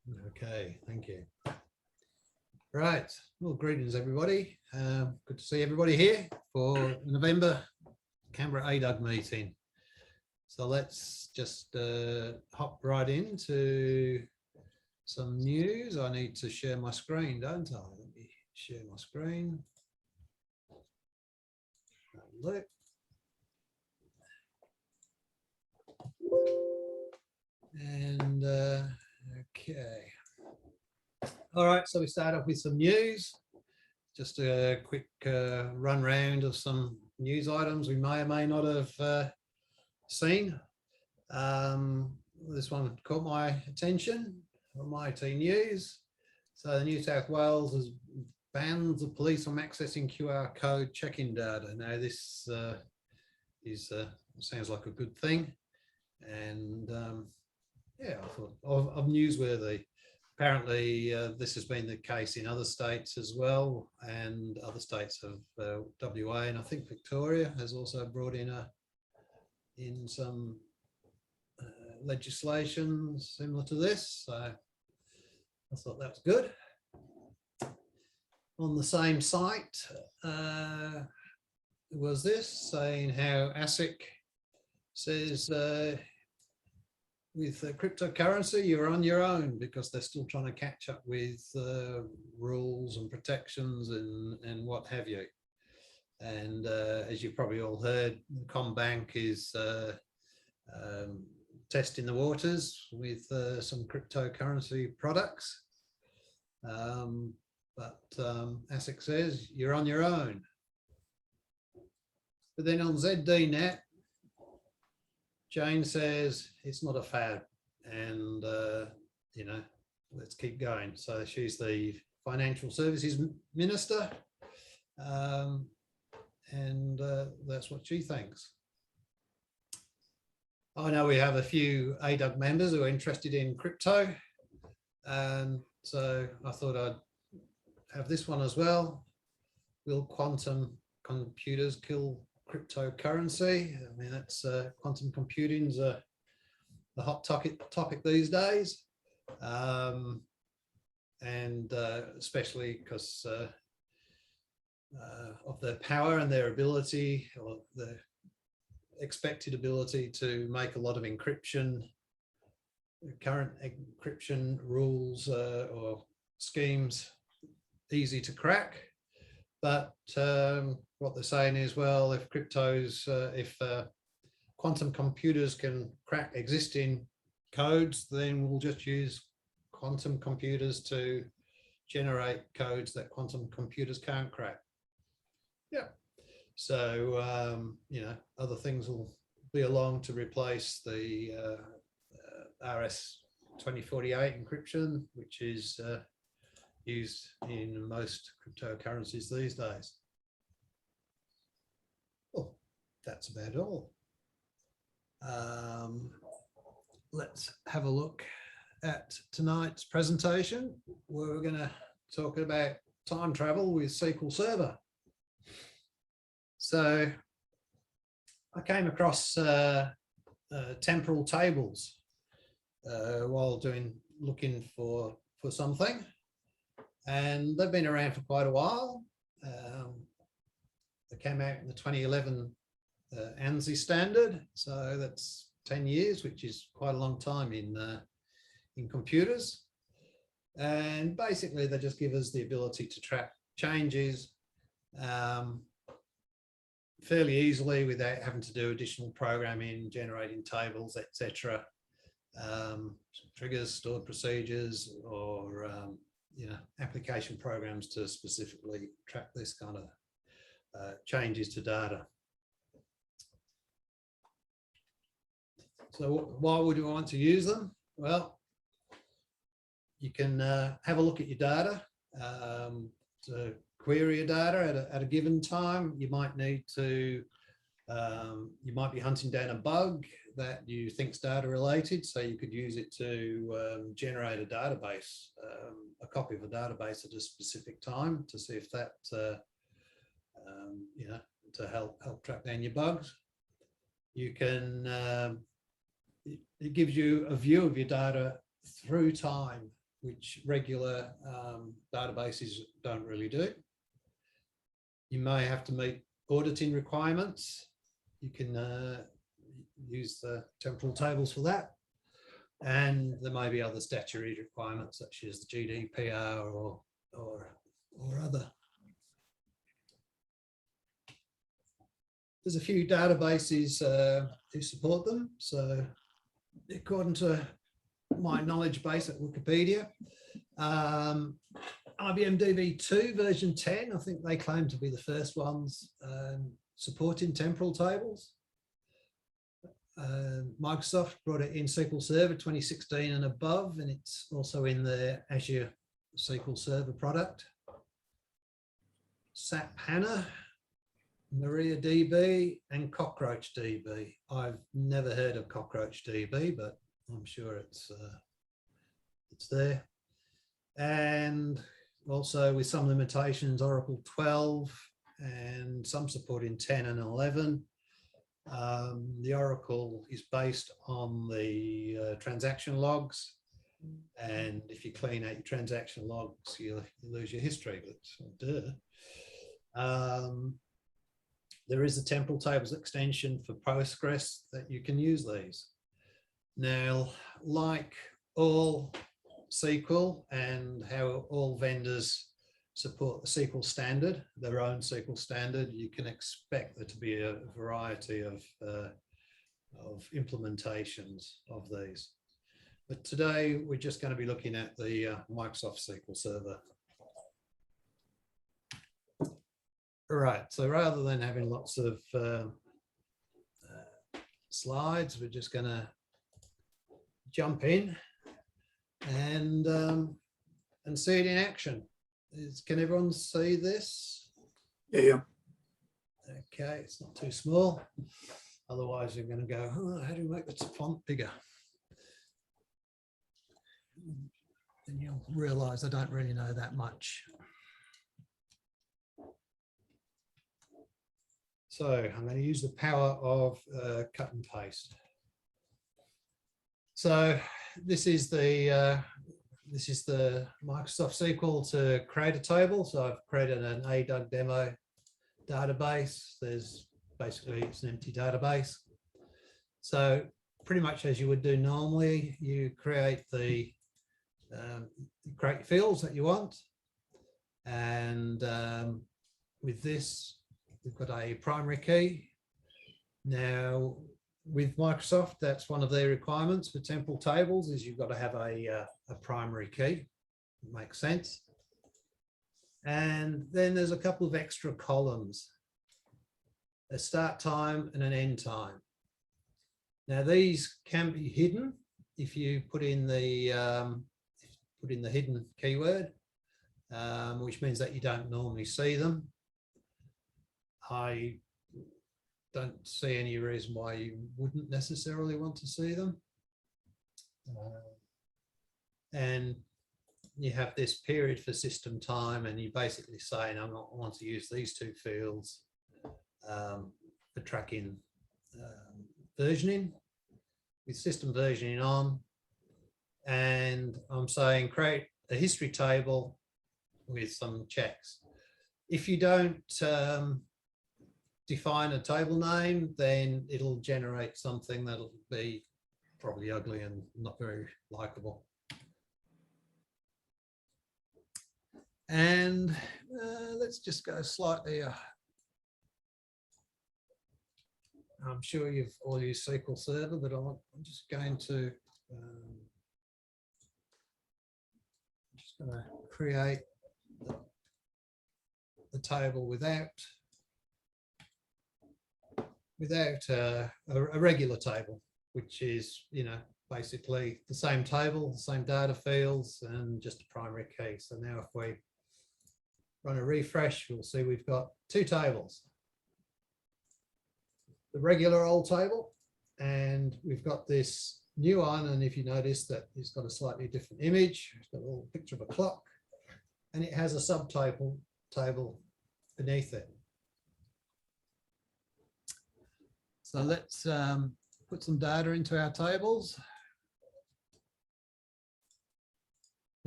Okay, thank you. Right, well, greetings everybody. Good to see everybody here for November Canberra ADUG meeting. So let's just hop right into some news. I need to share my screen, don't I? Let me share my screen. Look. And okay. All right, so we start off with some news. Just a quick run round of some news items we may or may not have seen. This one caught my attention from IT News. So the New South Wales has banned the police from accessing QR code check-in data. Now this sounds like a good thing, and yeah, I thought of newsworthy. Apparently, this has been the case in other states as well, and other states of WA, and I think Victoria has also brought in some legislation similar to this. So I thought that was good. On the same site was this saying how ASIC says with cryptocurrency, you're on your own because they're still trying to catch up with rules and protections and what have you. And as you've probably all heard, CommBank is testing the waters with some cryptocurrency products. But ASIC says you're on your own. But then on ZDNet, Jane says it's not a fad, and you know, let's keep going. So she's the Financial Services Minister, and that's what she thinks. I know we have a few ADUG members who are interested in crypto, and so I thought I'd have this one as well. Will quantum computers kill cryptocurrency? I mean, that's quantum computing's a hot topic these days, and especially because of their power and their ability, or the expected ability to make a lot of encryption, current encryption rules or schemes easy to crack. But what they're saying is, well, if quantum computers can crack existing codes, then we'll just use quantum computers to generate codes that quantum computers can't crack. Yeah. So, you know, other things will be along to replace the RS-2048 encryption, which is used in most cryptocurrencies these days. Well, that's about all. Let's have a look at tonight's presentation, where we're going to talk about time travel with SQL Server. So I came across Temporal Tables while looking for something, and they've been around for quite a while. They came out in the 2011 ANSI standard, so that's 10 years, which is quite a long time in computers. And basically, they just give us the ability to track changes fairly easily without having to do additional programming, generating tables, etc. Triggers, stored procedures, or you know, application programs to specifically track this kind of changes to data. So why would you want to use them? Well, you can have a look at your data. To query your data at a given time, you might need to, you might be hunting down a bug that you think's data related, so you could use it to generate a database, a copy of a database at a specific time to see if that, you know, to help track down your bugs. You can, it gives you a view of your data through time. which regular databases don't really do. You may have to meet auditing requirements. You can use the temporal tables for that. And there may be other statutory requirements such as the GDPR or other. There's a few databases who support them. So according to my knowledge base at Wikipedia, IBM DB2 version 10, I think they claim to be the first ones supporting temporal tables. Microsoft brought it in SQL Server 2016 and above, and it's also in the Azure SQL Server product. SAP HANA, MariaDB, and CockroachDB. I've never heard of CockroachDB, but I'm sure it's there. And also with some limitations, Oracle 12 and some support in 10 and 11. The Oracle is based on the transaction logs, and if you clean out your transaction logs, you lose your history. But there is a temporal tables extension for Postgres that you can use these. Now, like all SQL and how all vendors support the SQL standard, their own SQL standard, you can expect there to be a variety of implementations of these. But today we're just going to be looking at the Microsoft SQL Server. All right, so rather than having lots of slides, we're just going to jump in and see it in action. Can everyone see this? Yeah. Okay, it's not too small. Otherwise, you're going to go, oh, how do we make the font bigger? Then you'll realise I don't really know that much. So I'm going to use the power of cut and paste. So this is the Microsoft SQL to create a table. So I've created an ADUG demo database. It's an empty database. So pretty much as you would do normally, you create the create fields that you want. And with this, we've got a primary key. Now, with Microsoft, that's one of their requirements for temporal tables is you've got to have a primary key. It makes sense. And then there's a couple of extra columns, a start time and an end time. Now these can be hidden if you put in the hidden keyword, which means that you don't normally see them. I don't see any reason why you wouldn't necessarily want to see them. And you have this period for system time, and you're basically saying, I want to use these two fields for tracking versioning, with system versioning on. And I'm saying create a history table with some checks. If you don't define a table name, then it'll generate something that'll be probably ugly and not very likable. And let's just go slightly. I'm sure you've all used SQL Server, but I'm just going to create the table without a regular table, which is, basically the same table, the same data fields, and just a primary key. So now if we run a refresh, we'll see we've got two tables. The regular old table, and we've got this new one, and if you notice that it's got a slightly different image, it's got a little picture of a clock, and it has a subtable table beneath it. So let's put some data into our tables.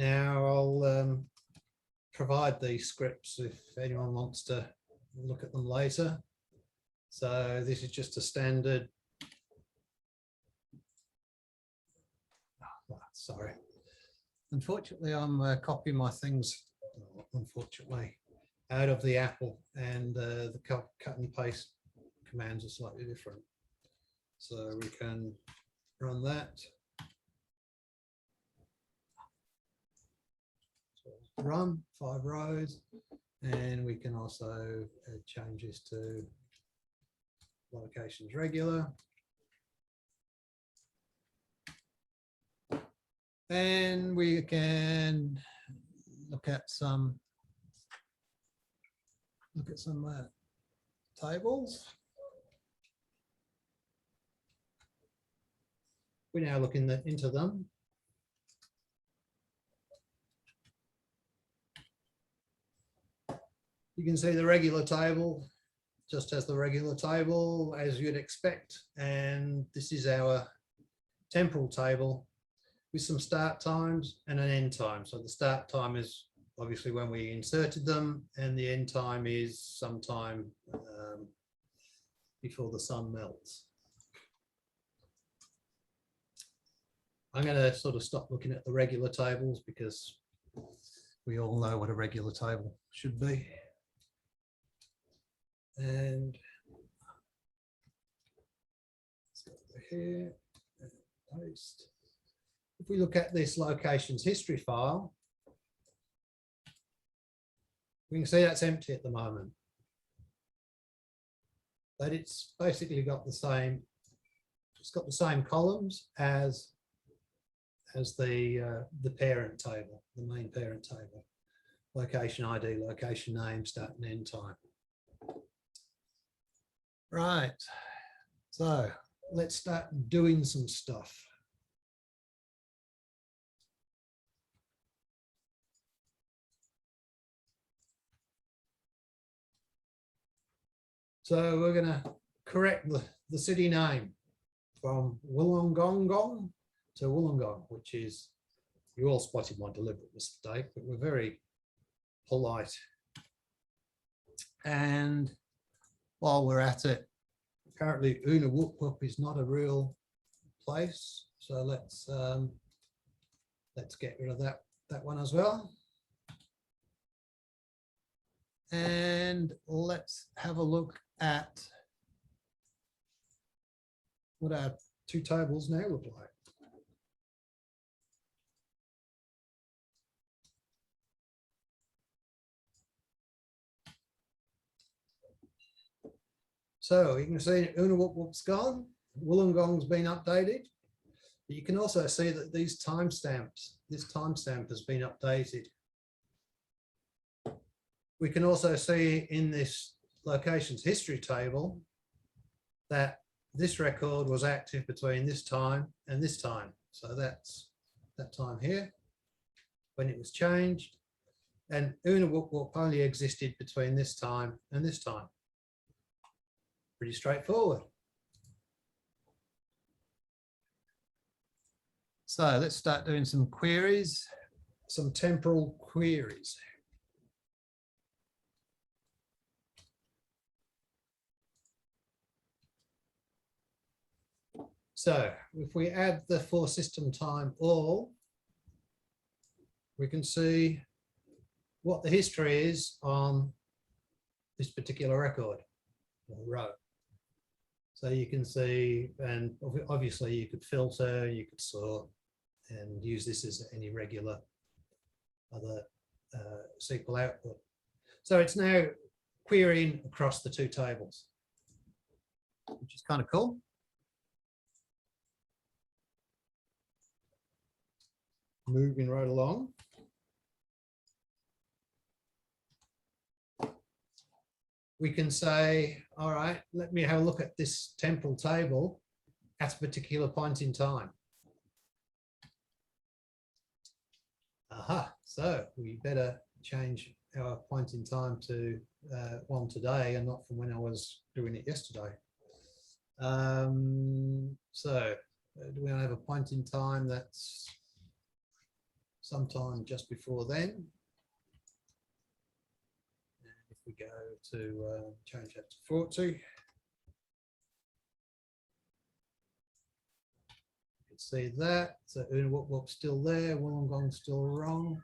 Now I'll provide these scripts if anyone wants to look at them later. So this is just a standard. Oh, sorry. Unfortunately, I'm copying my things, unfortunately, out of the Apple, and the cut and paste commands are slightly different. So we can run that. So run 5 rows, and we can also change this to locations regular. And we can look at some tables. We're now looking into them. You can see the regular table just as the regular table as you'd expect, and this is our temporal table with some start times and an end time. So the start time is obviously when we inserted them, and the end time is sometime before the sun melts. I'm going to sort of stop looking at the regular tables because we all know what a regular table should be. And let's go over here and paste. If we look at this locations history file, we can see that's empty at the moment. But it's basically got the same, it's got the same columns as the parent table, the main parent table. Location ID, location name, start and end time. Right, so let's start doing some stuff. So we're going to correct the city name from Wollonggong to Wollonggong, which is, you all spotted my deliberate mistake, but we're very polite. And while we're at it, apparently Unawup is not a real place, so let's get rid of that one as well. And let's have a look at what our 2 tables now look like. So you can see Unawup's gone, Wollonggong's been updated. But you can also see that these timestamps, this timestamp has been updated. We can also see in this locations history table that this record was active between this time and this time. So that's that time here when it was changed, and Unawup only existed between this time and this time. Pretty straightforward. So let's start doing some queries, some temporal queries. So if we add the for system time all, we can see what the history is on this particular record or row. So you can see, and obviously you could filter, you could sort, and use this as any regular other SQL output. So it's now querying across the 2 tables, which is kind of cool. Moving right along. We can say, all right, let me have a look at this temporal table at a particular point in time. Aha, so we better change our point in time to one today and not from when I was doing it yesterday. So do we have a point in time that's sometime just before then. And if we go to change that to 40, you can see that. So whoop's still there, Wollonggong's still wrong.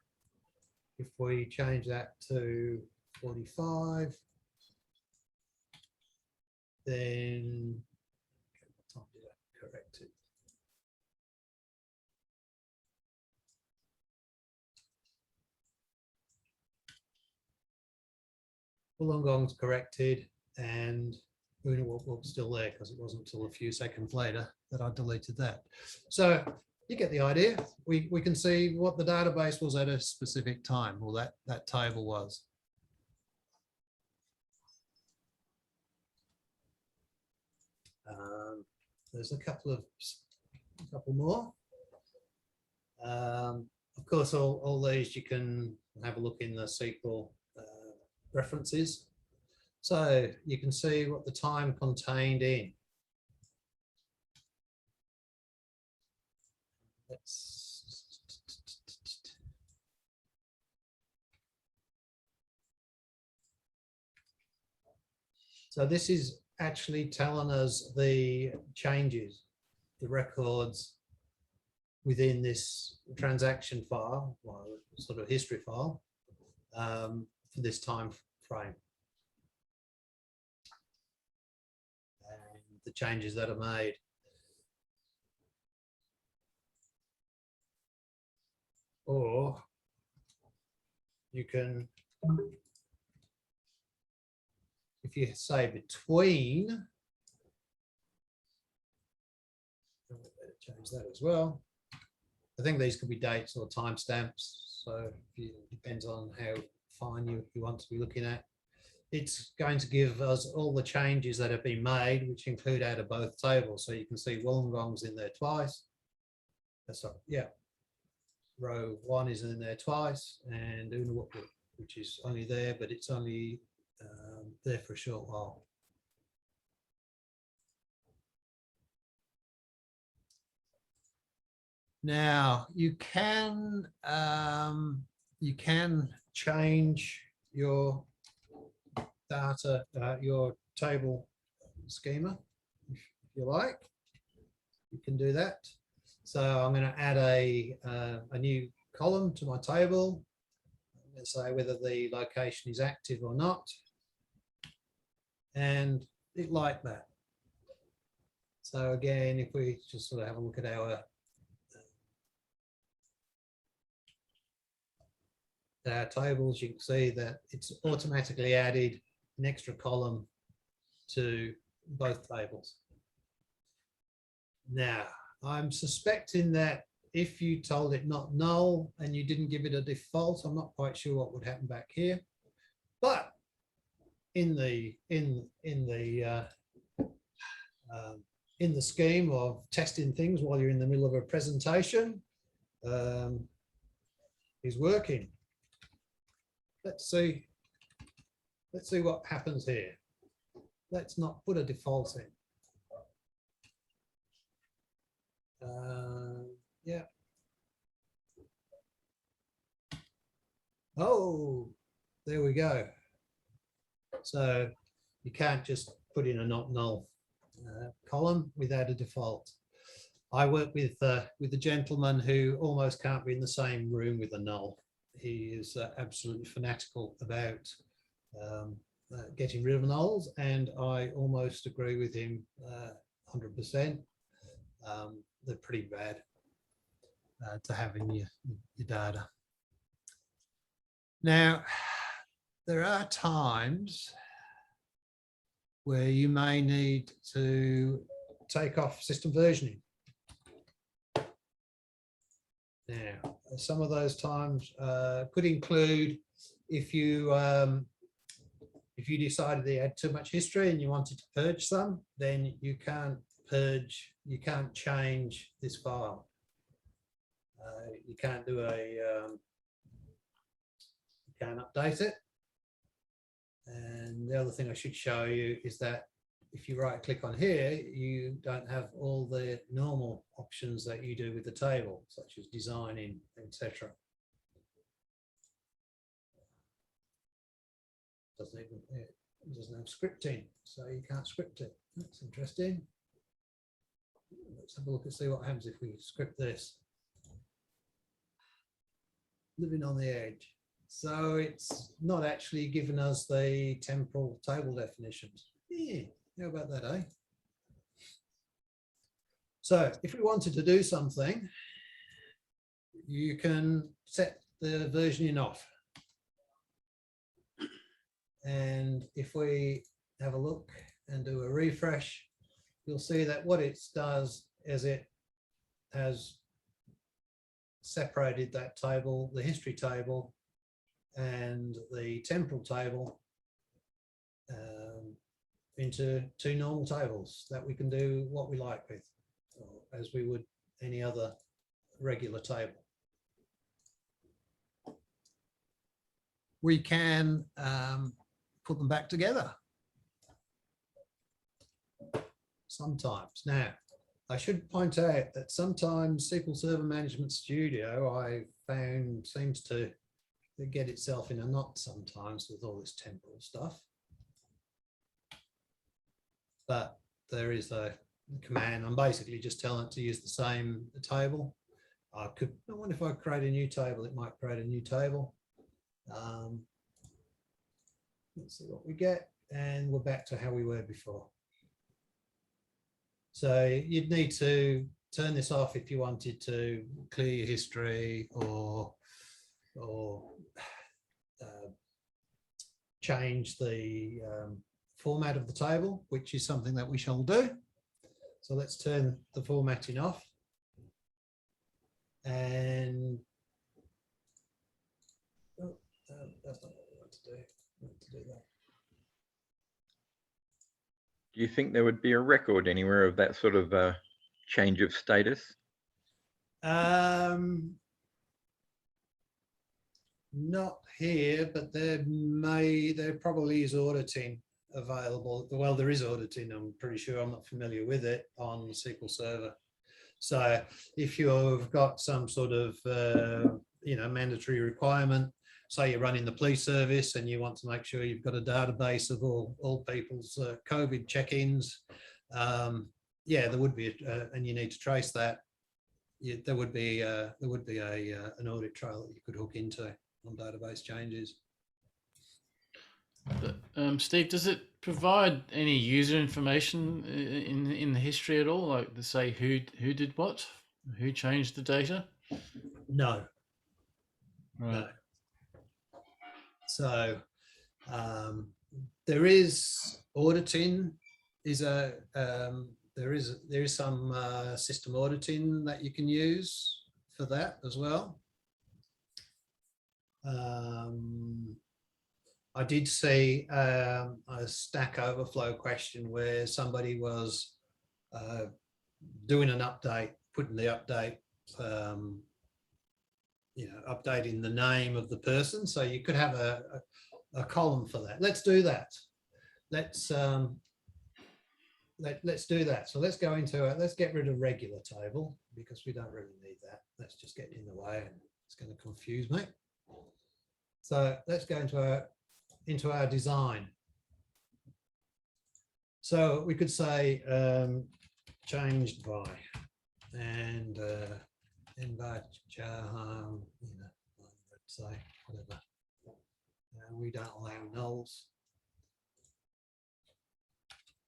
If we change that to 45, then what time did I correct it? Wollonggong's corrected and whoop's still there because it wasn't until a few seconds later that I deleted that. So you get the idea. We can see what the database was at a specific time, or that table was. There's a couple more. Of course, all these you can have a look in the SQL references. So you can see what the time contained in. So this is actually telling us the changes, the records within this transaction file, well, sort of history file, for this time frame. And the changes that are made. Or you can, if you say between, change that as well. I think these could be dates or timestamps. So it depends on how fine you want to be looking at. It's going to give us all the changes that have been made, which include out of both tables. So you can see Wollonggong's in there twice. Sorry, yeah. Row 1 is in there twice, and Unawup, which is only there, but it's only there for a short while. Now you can change your data, your table schema, if you like. You can do that. So I'm going to add a new column to my table. I'm going to say whether the location is active or not, and it like that. So again, if we just sort of have a look at our tables, you can see that it's automatically added an extra column to both tables. Now, I'm suspecting that if you told it not null and you didn't give it a default, I'm not quite sure what would happen back here. But in the scheme of testing things while you're in the middle of a presentation, is working. Let's see what happens here. Let's not put a default in. Yeah. Oh, there we go. So you can't just put in a not null column without a default. I work with a gentleman who almost can't be in the same room with a null. He is absolutely fanatical about getting rid of nulls, and I almost agree with him 100%. They're pretty bad to have in your data. Now, there are times where you may need to take off system versioning. Now, some of those times could include if you decided that you had too much history and you wanted to purge some, then you can't purge, you can't change this file. You can't do you can't update it. And the other thing I should show you is that if you right click on here, you don't have all the normal options that you do with the table, such as designing, etc. it doesn't have scripting, so you can't script it. That's interesting. Let's have a look and see what happens if we script this. Living on the edge. So it's not actually given us the temporal table definitions. Yeah, how about that, eh? So if we wanted to do something, you can set the versioning off. And if we have a look and do a refresh, you'll see that what it does is it has separated that table, the history table and the temporal table, into two normal tables that we can do what we like with, as we would any other regular table. We can put them back together sometimes. Now, I should point out that sometimes SQL Server Management Studio, I found, seems to get itself in a knot sometimes with all this temporal stuff. But there is a command. I'm basically just telling it to use the same table. I wonder if I create a new table, it might create a new table. Let's see what we get, and we're back to how we were before. So you'd need to turn this off if you wanted to clear your history or change the format of the table, which is something that we shall do. So let's turn the formatting off. And that's not what we want to do. We want to do that. Do you think there would be a record anywhere of that sort of change of status? Not here, but there probably is auditing available. Well, there is auditing, I'm pretty sure. I'm not familiar with it on SQL Server. So if you've got some sort of mandatory requirement, say you're running the police service and you want to make sure you've got a database of all people's COVID check-ins, yeah, there would be, and you need to trace that. There would be an audit trail that you could hook into on database changes. But, Steve, does it provide any user information in the history at all, like to say who did what, who changed the data? No. Right. No. So there is auditing. There is some system auditing that you can use for that as well. I did see a Stack Overflow question where somebody was doing an update, putting the update, updating the name of the person. So you could have a column for that. Let's do that. Let's do that. So let's go into it. Let's get rid of regular table because we don't really need that. That's just getting in the way and it's going to confuse me. So let's go into our design. So we could say changed by and NVARCHAR, let's say whatever. We don't allow nulls.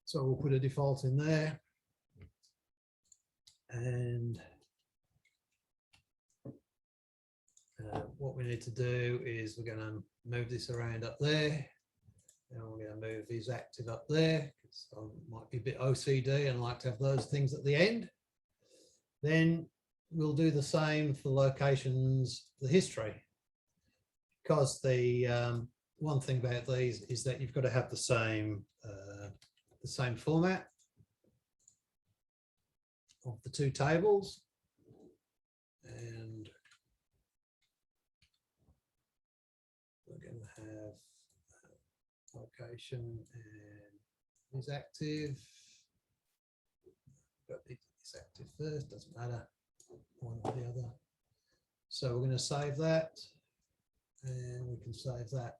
So we'll put a default in there. And what we need to do is we're going to move this around up there. And we're going to move these active up there because I might be a bit OCD and like to have those things at the end. Then we'll do the same for locations, the history, because the one thing about these is that you've got to have the same format of the two tables, and we're going to have location and is active. Got this active first, doesn't matter, one or the other. So we're going to save that, and we can save that.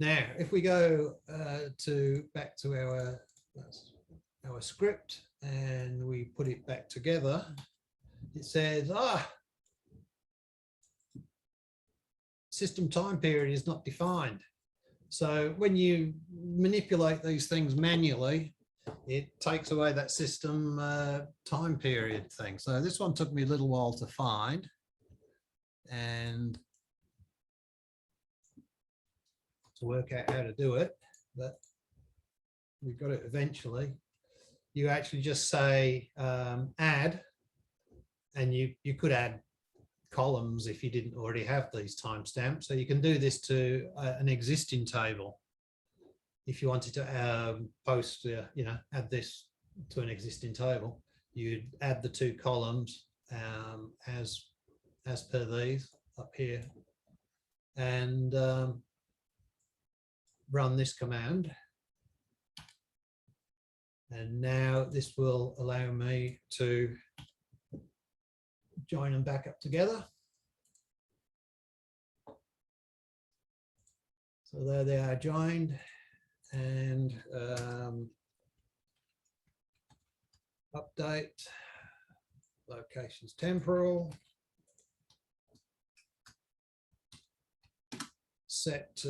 Now, if we go back to our script and we put it back together, it says, system time period is not defined. So when you manipulate these things manually, it takes away that system time period thing. So this one took me a little while to find, and to work out how to do it, but we got it eventually. You actually just say add, and you could add columns if you didn't already have these timestamps. So you can do this to an existing table. If you wanted to post, add this to an existing table, you'd add the 2 columns as per these up here, and run this command. And now this will allow me to join them back up together. So there they are joined, and update LocationsTemporal, set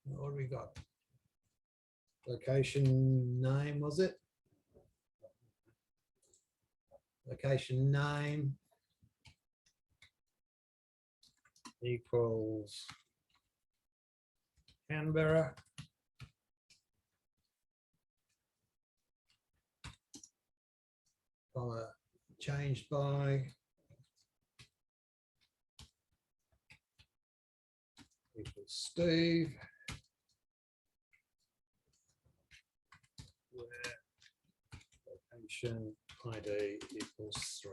what do we got? Location name, was it? Location name equals Canberra. Changed by equals Steve. Where location ID equals 3.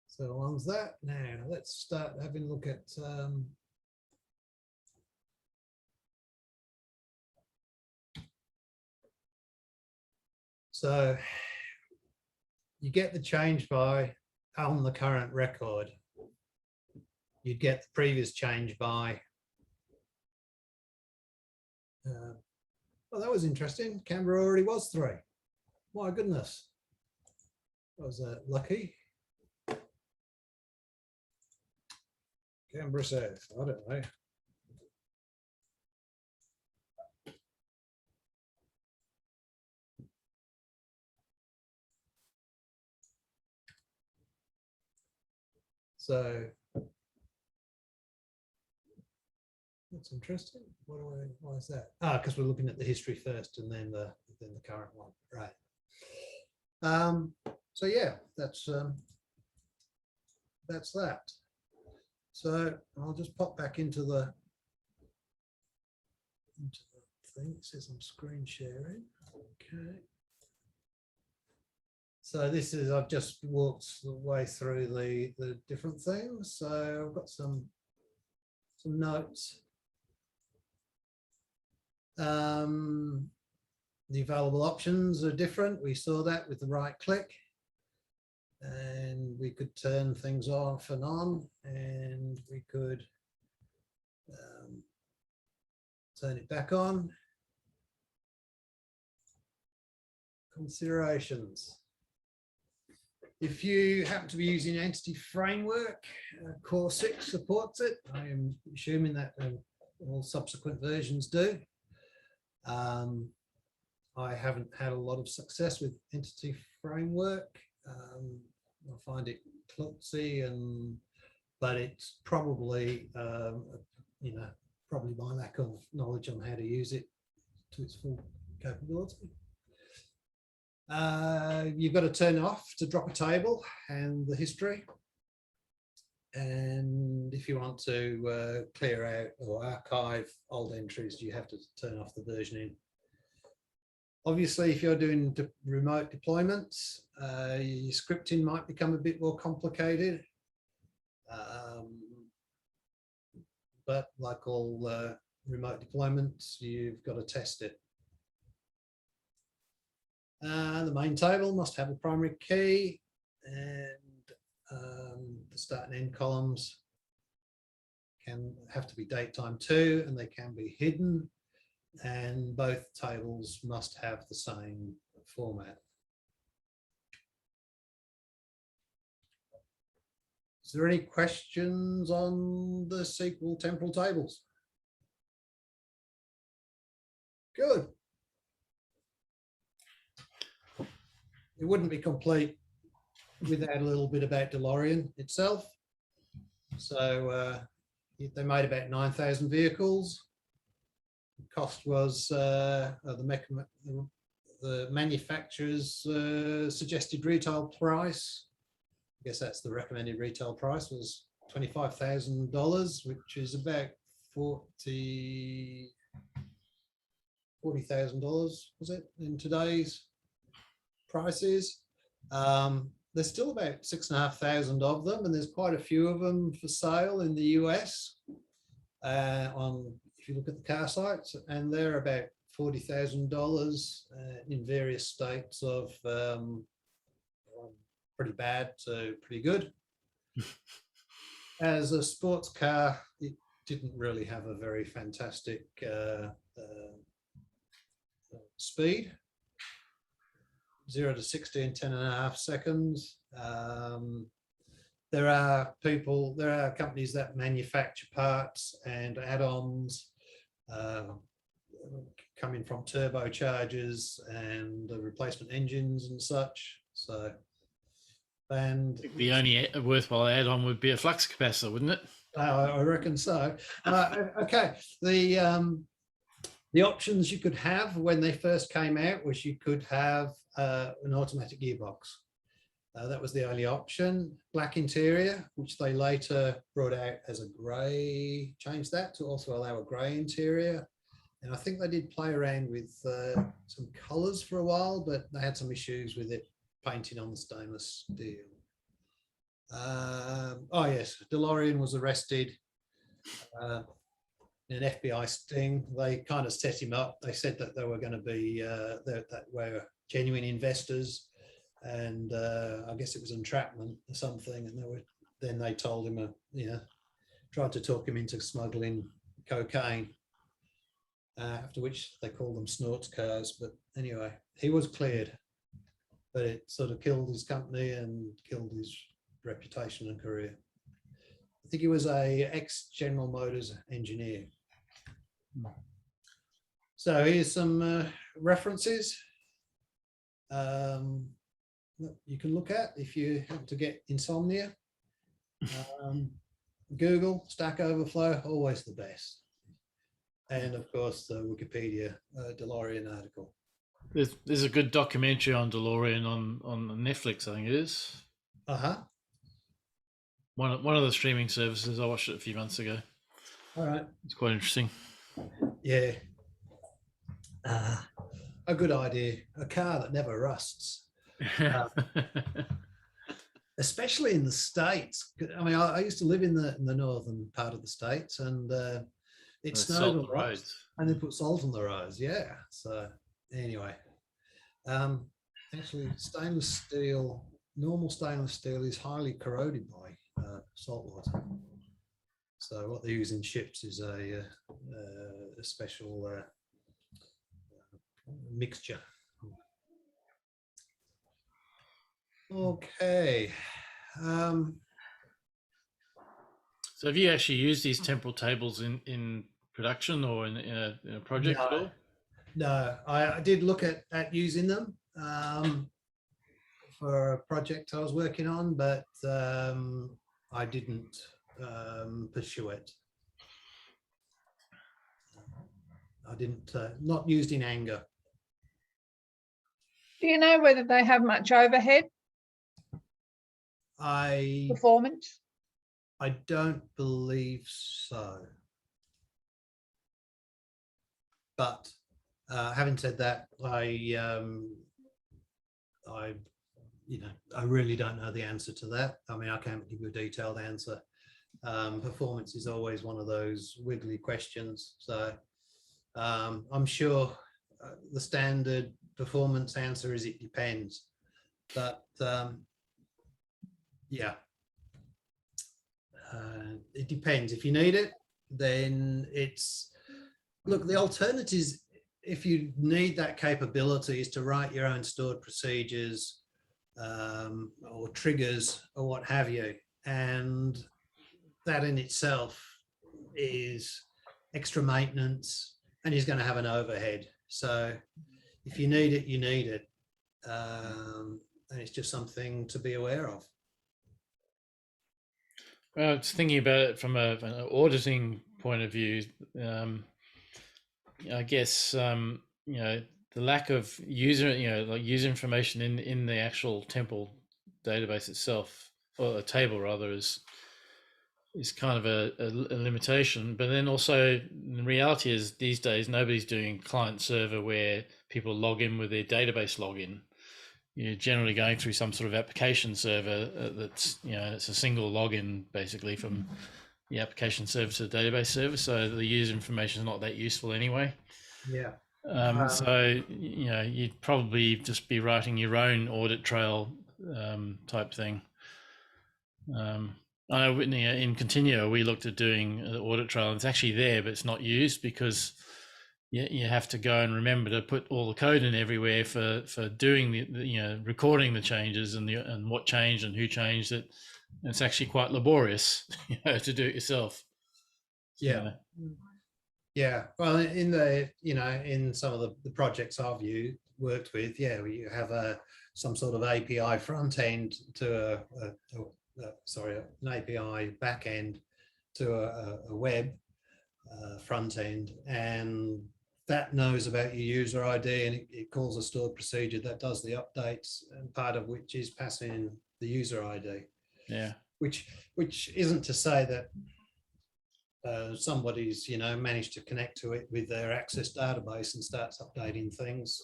So on's that. Now let's start having a look at so you get the change by on the current record. You'd get the previous change by. Well, that was interesting. Canberra already was 3. My goodness. Was that lucky? Canberra South, I don't know. So that's interesting. Why is that? Because we're looking at the history first and then the current one, right? So yeah, that's that. So I'll just pop back into the thing. It says I'm screen sharing. Okay. So this is, I've just walked the way through the different things. So I've got some notes. The available options are different. We saw that with the right click. And we could turn things off and on, and we could turn it back on. Considerations. If you happen to be using Entity Framework, Core 6 supports it. I am assuming that all subsequent versions do. I haven't had a lot of success with Entity Framework. I find it klutzy, but it's probably probably my lack of knowledge on how to use it to its full capability. You've got to turn off to drop a table and the history, and if you want to clear out or archive old entries, you have to turn off the versioning. Obviously, if you're doing remote deployments, your scripting might become a bit more complicated. But like all remote deployments, you've got to test it. The main table must have a primary key, and the start and end columns can have to be date time too, and they can be hidden, and both tables must have the same format. Is there any questions on the SQL temporal tables? Good. It wouldn't be complete without a little bit about DeLorean itself. So they made about 9,000 vehicles. The cost was the manufacturer's suggested retail price. I guess that's the recommended retail price, was $25,000, which is about $40,000, was it, in today's prices. There's still about 6,500 of them, and there's quite a few of them for sale in the US. If you look at the car sites, and they're about $40,000 in various states of pretty bad to pretty good. As a sports car, it didn't really have a very fantastic speed. 0 to 60 in 10.5 seconds. There are companies that manufacture parts and add-ons coming from turbochargers and the replacement engines and such. So, and The only worthwhile add-on would be a flux capacitor, wouldn't it? I reckon so. Okay, the options you could have when they first came out was you could have an automatic gearbox. That was the only option. Black interior, which they later brought out as a grey, changed that to also allow a grey interior. And I think they did play around with some colours for a while, but they had some issues with it painting on the stainless steel. Oh yes, DeLorean was arrested in an FBI sting. They kind of set him up. They said that they were going to be that were genuine investors, and I guess it was entrapment or something. And then they told him, tried to talk him into smuggling cocaine. After which they called them snorts cars. But anyway, he was cleared, but it sort of killed his company and killed his reputation and career. I think he was a ex-General Motors engineer. So here's some references you can look at if you have to get insomnia. Google, Stack Overflow, always the best. And of course, the Wikipedia DeLorean article. There's a good documentary on DeLorean on Netflix, I think it is. Uh-huh. One of the streaming services. I watched it a few months ago. All right. It's quite interesting. Yeah. A good idea. A car that never rusts. Especially in the States. I mean, I used to live in the northern part of the States, and it snowed a lot, and they put salt on the roads. Yeah. So anyway, actually, stainless steel, normal stainless steel, is highly corroded by salt water. So what they use in ships is a special mixture. Okay. So have you actually used these temporal tables in production or in a project at all? No, I did look at using them for a project I was working on, but I didn't pursue it. I didn't, not used in anger. Do you know whether they have much overhead performance? I don't believe so. But having said that, I really don't know the answer to that. I mean, I can't give you a detailed answer. Performance is always one of those wiggly questions. So I'm sure the standard performance answer is it depends. But yeah. It depends. If you need it, then it's, look, the alternatives, if you need that capability, is to write your own stored procedures or triggers or what have you. And that in itself is extra maintenance and is going to have an overhead. So if you need it, you need it. And it's just something to be aware of. Well, I was thinking about it from an auditing point of view. I guess you know, the lack of user, like user information in the actual Temporal database itself, or a table rather, is kind of a limitation. But then also, the reality is these days nobody's doing client server where people log in with their database login. You're generally going through some sort of application server that's, it's a single login basically from the application server to the database server. So the user information is not that useful anyway. Yeah. So, you'd probably just be writing your own audit trail type thing. I know in Continuo, we looked at doing an audit trail, and it's actually there, but it's not used because you have to go and remember to put all the code in everywhere for doing the recording the changes and what changed and who changed it. And it's actually quite laborious, to do it yourself. Yeah. Yeah. Well, in the in some of the projects I've worked with, you have some sort of API front end to an API back end to a web front end, and that knows about your user ID, and it calls a stored procedure that does the updates, and part of which is passing the user ID. Yeah. Which isn't to say that somebody's managed to connect to it with their Access database and starts updating things,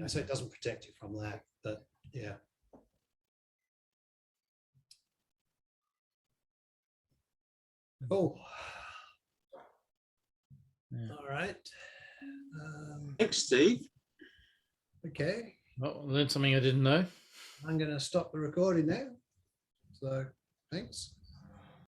so it doesn't protect you from that. But yeah. Oh. Yeah. All right. Thanks, Steve. Okay. Well, I learned something I didn't know. I'm going to stop the recording now. So thanks.